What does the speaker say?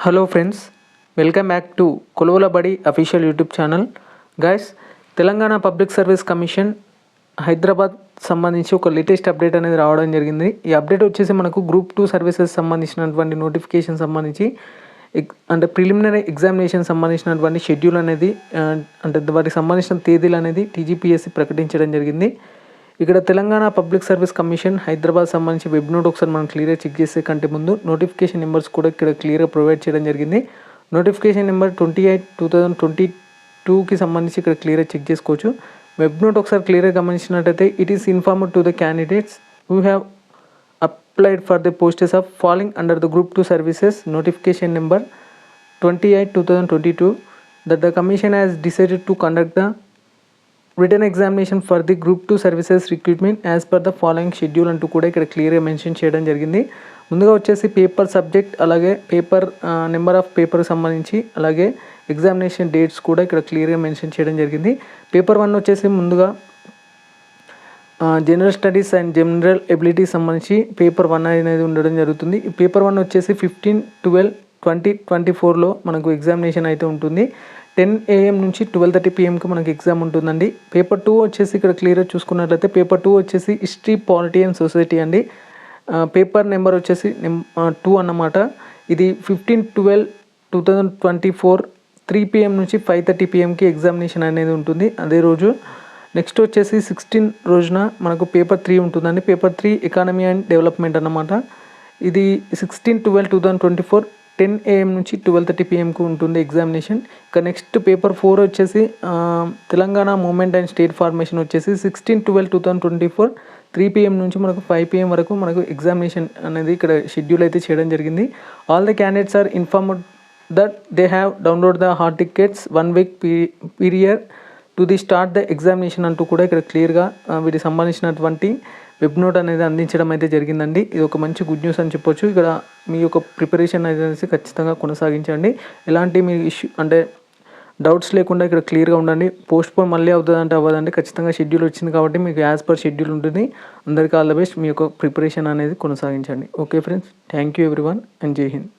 Hello friends, welcome back to Koluvula Badi official YouTube channel. Guys, Telangana public service commission Hyderabad సంబంధించి ఒక latest update అనేది రావడం జరిగింది. ఈ అప్డేట్ వచ్చేసి మనకు గ్రూప్ 2 సర్వీసెస్ సంబంధించినటువంటి నోటిఫికేషన్ సంబంధించి అంటే ప్రిలిమినరీ ఎగ్జామినేషన్ సంబంధించినటువంటి షెడ్యూల్ అనేది అంటే వాటికి సంబంధించిన తేదీలు అనేది టీజీపీఎస్సీ ప్రకటించడం జరిగింది. ఇక్కడ Telangana public service commission Hyderabad సంబంధించి వెబ్ నోట్ ఒకసారి మనం క్లియర్గా చెక్ చేసే కంటే ముందు నోటిఫికేషన్ నెంబర్స్ కూడా ఇక్కడ క్లియర్గా ప్రొవైడ్ చేయడం జరిగింది. నోటిఫికేషన్ నెంబర్ 28/2022కి సంబంధించి ఇక్కడ క్లియర్గా చెక్ చేసుకోవచ్చు. వెబ్ నోట్ ఒకసారి క్లియర్గా గమనించినట్టయితే it is informed to the candidates who have applied for the posts of falling under the group 2 services notification number 28/2022 that the commission has decided to conduct the written examination for the group 2 services recruitment as per the following schedule అంటూ కూడా ఇక్కడ క్లియర్గా mention చేయడం జరిగింది. ముందుగా వచ్చేసి paper subject, అలాగే paper number of paper సంబంధించి, అలాగే ఎగ్జామినేషన్ డేట్స్ కూడా ఇక్కడ క్లియర్గా మెన్షన్ చేయడం జరిగింది. పేపర్ 1 వచ్చేసి ముందుగా general studies and general ability సంబంధించి పేపర్ 1 అనేది ఉండడం జరుగుతుంది. ఈ పేపర్ 1 వచ్చేసి 15/12/2024లో మనకు ఎగ్జామినేషన్ అయితే ఉంటుంది. 10 AM నుంచి 12:30 PMకి మనకి ఎగ్జామ్ ఉంటుందండి. పేపర్ 2 వచ్చేసి ఇక్కడ క్లియర్గా చూసుకున్నట్లయితే పేపర్ 2 వచ్చేసి హిస్టరీ, పాలిటీ అండ్ సొసైటీ అండి. పేపర్ నెంబర్ వచ్చేసి 2 అన్నమాట. ఇది 15/12/2024 3 PM నుంచి 5:30 PMకి ఎగ్జామినేషన్ అనేది ఉంటుంది అదే రోజు. నెక్స్ట్ వచ్చేసి 16 రోజున మనకు పేపర్ 3 ఉంటుందండి. పేపర్ 3 ఎకానమీ అండ్ డెవలప్మెంట్ అన్నమాట. ఇది 16/12/2024 10 AM నుంచి 12:30 PMకు ఉంటుంది ఎగ్జామినేషన్. ఇక నెక్స్ట్ పేపర్ 4 వచ్చేసి Telangana movement and state formation వచ్చేసి 16/12/2024 3 PM నుంచి మనకు 5 PM వరకు మనకు ఎగ్జామినేషన్ అనేది ఇక్కడ షెడ్యూల్ అయితే చేయడం జరిగింది. All the candidates are informed that they have download the hall tickets 1 week period to the start the examination అంటూ కూడా ఇక్కడ క్లియర్గా వీటికి సంబంధించినటువంటి వెబ్ నోట్ అనేది అందించడం అయితే జరిగిందండి. ఇది ఒక మంచి గుడ్ న్యూస్ అని చెప్పొచ్చు. ఇక్కడ మీ యొక్క ప్రిపరేషన్ అనేది ఖచ్చితంగా కొనసాగించండి. ఎలాంటి మీ ఇష్యూ అంటే డౌట్స్ లేకుండా ఇక్కడ క్లియర్గా ఉండండి. పోస్ట్ పోన్ మళ్ళీ అవుతుంది అంటే అవ్వదండి. ఖచ్చితంగా షెడ్యూల్ వచ్చింది కాబట్టి మీకు యాజ్ పర్ షెడ్యూల్ ఉంటుంది. అందరికీ ఆల్ ద బెస్ట్. మీ యొక్క ప్రిపరేషన్ అనేది కొనసాగించండి. Okay friends, thank you everyone and జై హింద్.